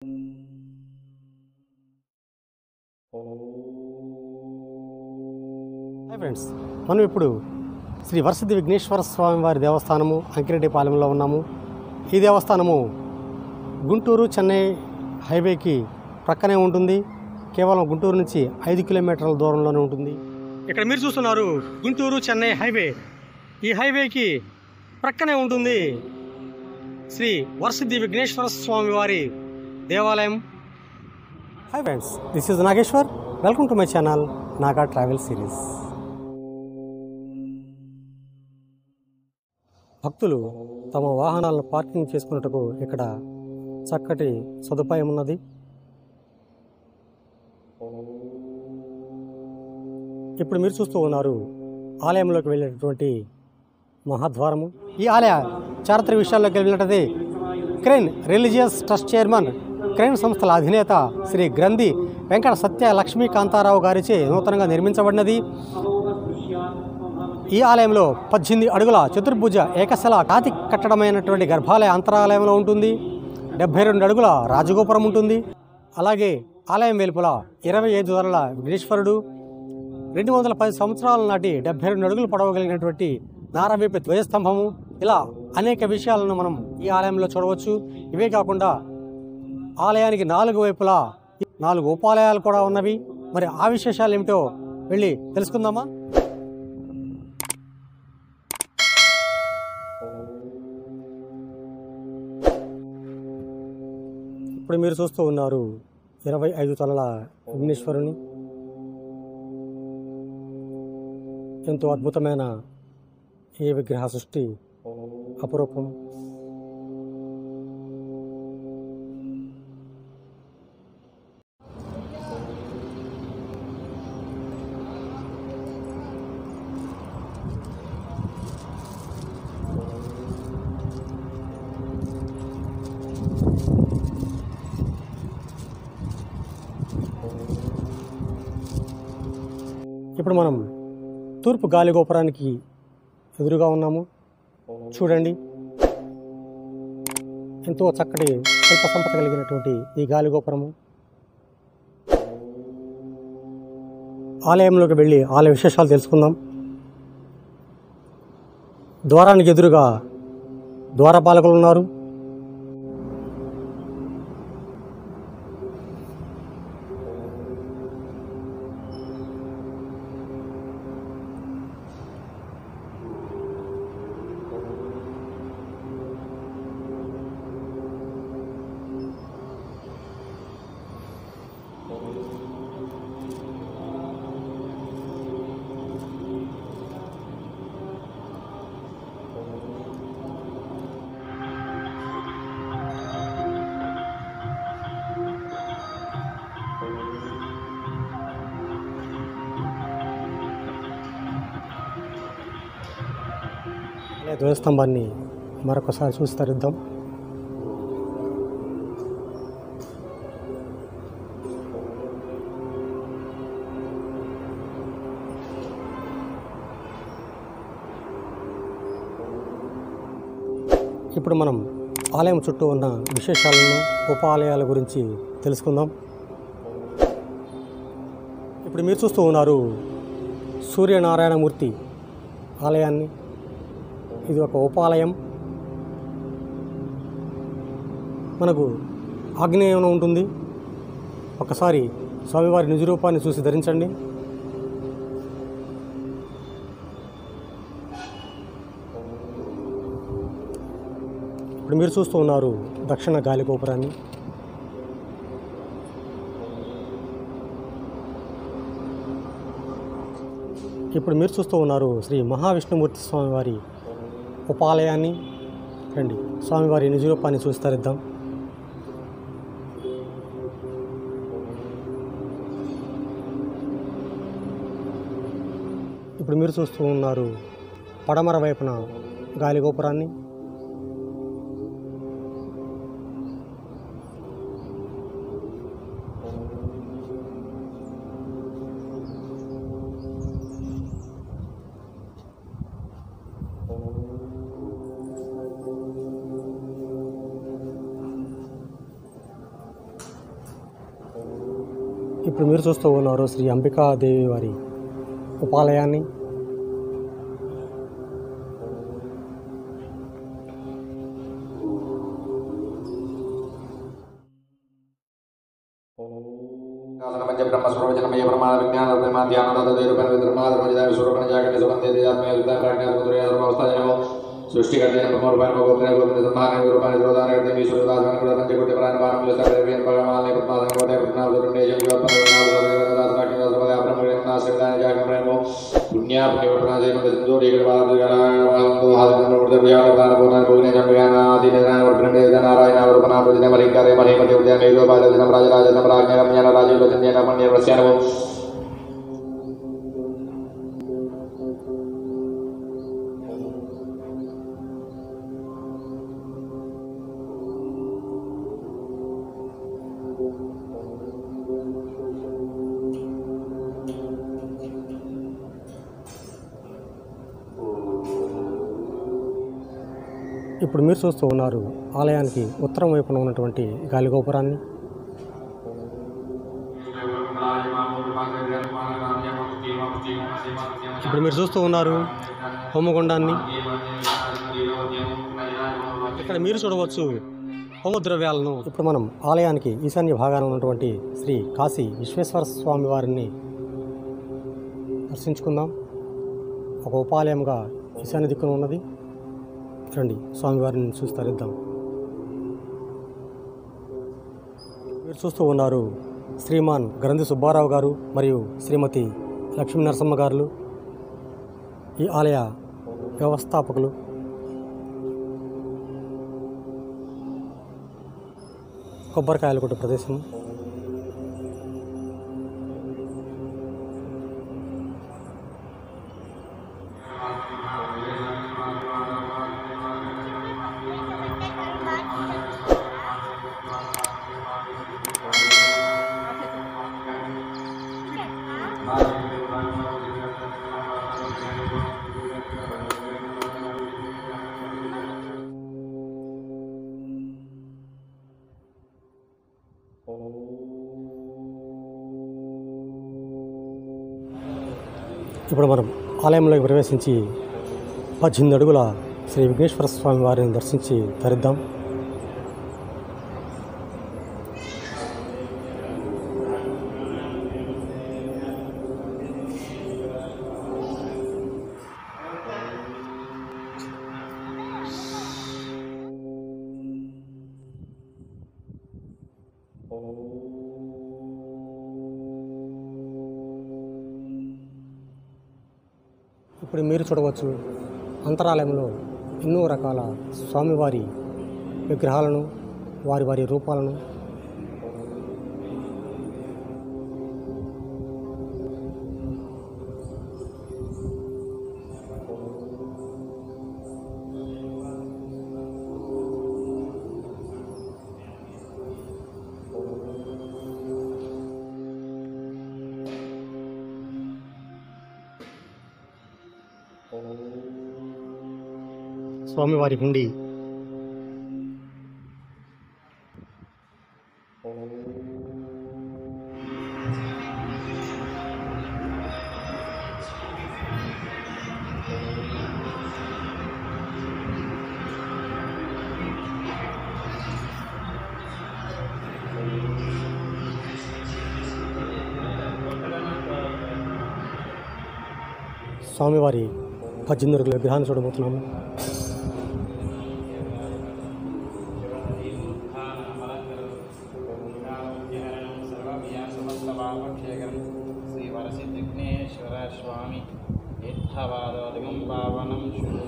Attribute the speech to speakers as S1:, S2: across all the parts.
S1: Hi friends, మనం ఇప్పుడు శ్రీ వరసిద్ధి విఘ్నేశ్వర స్వామి వారి దేవస్థానము అంకిరెడ్డిపాలెంలో ఉన్నాము. ఈ దేవస్థానము గుంటూరు చెన్నై హైవేకి ప్రక్కనే ఉంటుంది. కేవలం గుంటూరు నుంచి 5 కిలోమీటర్ల దూరంలోనే ఉంటుంది. ఇక్కడ మీరు చూస్తున్నారు గుంటూరు చెన్నై హైవే. ఈ హైవేకి ప్రక్కనే ఉంటుంది శ్రీ వరసిద్ధి విఘ్నేశ్వర స్వామి వారి దేవాలయం. Hi friends, this is Nageshwar. Welcome to my channel Naga travel series. భక్తులు తమ వాహనాలను పార్కింగ్ చేసుకున్నట్టుకు ఇక్కడ చక్కటి సదుపాయం ఉన్నది. ఇప్పుడు మీరు చూస్తూ ఉన్నారు ఆలయంలోకి వెళ్ళేటటువంటి మహాద్వారము. ఈ ఆలయ చారిత్రక విషయాల్లోకి వెళ్ళినట్టయితే Crane religious trust chairman, Crane సంస్థల అధినేత శ్రీ గ్రంథి వెంకట సత్య లక్ష్మీ కాంతారావు గారిచే నూతనంగా నిర్మించబడినది. ఈ ఆలయంలో 18 అడుగుల చతుర్భుజ ఏకశల కాతి కట్టడమైనటువంటి గర్భాలయ అంతరాలయంలో ఉంటుంది. 72 అడుగుల రాజగోపురం ఉంటుంది. అలాగే ఆలయం వెలుపల 25 అడుగుల విఘ్నేశ్వరుడు, 210 సంవత్సరాల నాటి 72 అడుగులు పొడవగలిగినటువంటి నారవీపి ధ్వజస్తంభము, ఇలా అనేక విషయాలను మనం ఈ ఆలయంలో చూడవచ్చు. ఇవే కాకుండా ఆలయానికి 4 వైపులా 4 ఉపాలయాలు కూడా ఉన్నవి. మరి ఆ విశేషాలు ఏమిటో వెళ్ళి తెలుసుకుందామా? ఇప్పుడు మీరు చూస్తూ ఉన్నారు 25 తలల విఘ్నేశ్వరుని. ఎంతో అద్భుతమైన ఈ విగ్రహ సృష్టి అపురూపం. ఇప్పుడు మనం తూర్పు గాలి గోపురానికి ఎదురుగా ఉన్నాము. చూడండి, ఎంతో చక్కటి శిల్ప సంపద కలిగినటువంటి ఈ గాలి గోపురము. ఆలయంలోకి వెళ్ళి ఆలయ విశేషాలు తెలుసుకుందాం. ద్వారానికి ఎదురుగా ద్వారపాలకులు ఉన్నారు. ధ్వజస్తంభాన్ని మరొకసారి చూసి తరిద్దాం. ఇప్పుడు మనం ఆలయం చుట్టూ ఉన్న విశేషాలను, ఉపాలయాల గురించి తెలుసుకుందాం. ఇప్పుడు మీరు చూస్తూ ఉన్నారు సూర్యనారాయణమూర్తి ఆలయాన్ని. ఇది ఒక ఉపాలయం. మనకు ఆగ్నేయంలో ఉంటుంది. ఒకసారి స్వామివారి నిజ రూపాన్ని చూసి ధరించండి. ఇప్పుడు మీరు చూస్తూ ఉన్నారు దక్షిణ గాలి గోపురాన్ని. ఇప్పుడు మీరు చూస్తూ ఉన్నారు శ్రీ మహావిష్ణుమూర్తి స్వామివారి ఉపాలయాన్ని. రండి, స్వామివారి నిజ రూపాన్ని చూసి తరిద్దాం. ఇప్పుడు మీరు చూస్తూ ఉన్నారు పడమర వైపున గాలి గోపురాన్ని. ఇప్పుడు మీరు చూస్తూ ఉన్నారు శ్రీ అంబికాదేవి వారి ఉపాలయాన్ని.
S2: బ్రహ్మస్వరూపజనమయ ప్రమాణ విజ్ఞాన సృష్టికర్త ప్రమోర్పాయన గోత్ర గోత్ర సంభాన రూపాయన ద్రోదాన ఈశ్వర దాసన కూడా పంచకోటి ప్రాణ పారముల సర్వేన్ పరమాలయ పద్మాసన కోట పద్నాలుగు రెండేశం యోపన పుణ్యా పుణ్యవర్తనాశయం సింధూరీకర నారాయణ రూపనామృతిన మలింకరే మహిమతి ఉద్యాన రాజరాజనం రాజ్ఞరమ్యాన రాజీవచంద్యన పుణ్యవస్యానము
S1: ఇప్పుడు మీరు చూస్తూ ఉన్నారు ఆలయానికి ఉత్తరం వైపున ఉన్నటువంటి గాలిగోపురాన్ని. ఇప్పుడు మీరు చూస్తూ ఉన్నారు హోమగుండాన్ని. ఇక్కడ మీరు చూడవచ్చు హోమద్రవ్యాలను. ఇప్పుడు మనం ఆలయానికి ఈశాన్య భాగాన ఉన్నటువంటి శ్రీ కాశీ విశ్వేశ్వర స్వామి వారిని దర్శించుకుందాం. ఒక ఉపాలయంగా ఈశాన్య దిక్కున ఉన్నది. రండి స్వామివారిని చూసి తరిద్దాం. మీరు చూస్తూ ఉన్నారు శ్రీమాన్ గ్రంథి సుబ్బారావు గారు మరియు శ్రీమతి లక్ష్మీ నరసమ్మ గారు, ఈ ఆలయ వ్యవస్థాపకులు. కొబ్బరికాయలు కొట్టే ప్రదేశం. ఇప్పుడు మనం ఆలయంలోకి ప్రవేశించి 18 అడుగుల శ్రీ విఘ్నేశ్వర స్వామి వారిని దర్శించి తరిద్దాం. ఇప్పుడు మీరు చూడవచ్చు అంతరాలయంలో ఎన్నో రకాల స్వామివారి విగ్రహాలను, వారి వారి రూపాలను. స్వామివారి హుండీ. స్వామివారి 18 అడుగుల విగ్రహాన్ని చూడబోతున్నాము.
S3: శ్రీ వరసిద్ధిఘ్నేశ్వర స్వామి తీర్థవాదోదిగం పావనం శుభం.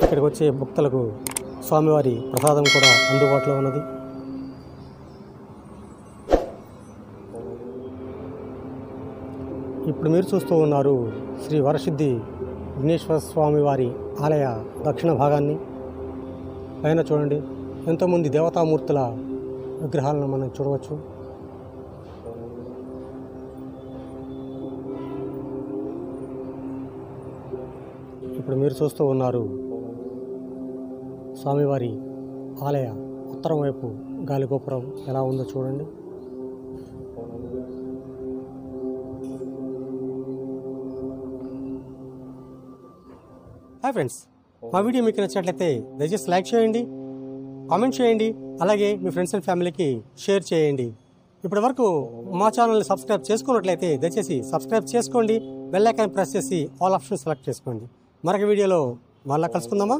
S1: ఇక్కడికి వచ్చే భక్తులకు స్వామివారి ప్రసాదం కూడా అందుబాటులో ఉన్నది. ఇప్పుడు మీరు చూస్తూ ఉన్నారు శ్రీ వరసిద్ధి విఘ్నేశ్వర స్వామి వారి ఆలయ దక్షిణ భాగాన్ని. పైన చూడండి, ఎంతోమంది దేవతామూర్తుల విగ్రహాలను మనం చూడవచ్చు. ఇప్పుడు మీరు చూస్తూ ఉన్నారు స్వామివారి ఆలయ ఉత్తరం వైపు గాలిగోపురం ఎలా ఉందో చూడండి. హాయ్ ఫ్రెండ్స్, మా వీడియో మీకు నచ్చినట్లయితే దయచేసి లైక్ చేయండి, కామెంట్ చేయండి, అలాగే మీ ఫ్రెండ్స్ అండ్ ఫ్యామిలీకి షేర్ చేయండి. ఇప్పటి వరకు మా ఛానల్ని సబ్స్క్రైబ్ చేసుకున్నట్లయితే దయచేసి సబ్స్క్రైబ్ చేసుకోండి, బెల్ ఐకాన్ ప్రెస్ చేసి ఆల్ ఆప్షన్ సెలెక్ట్ చేసుకోండి. మరొక వీడియోలో మళ్ళీ కలుసుకుందామా.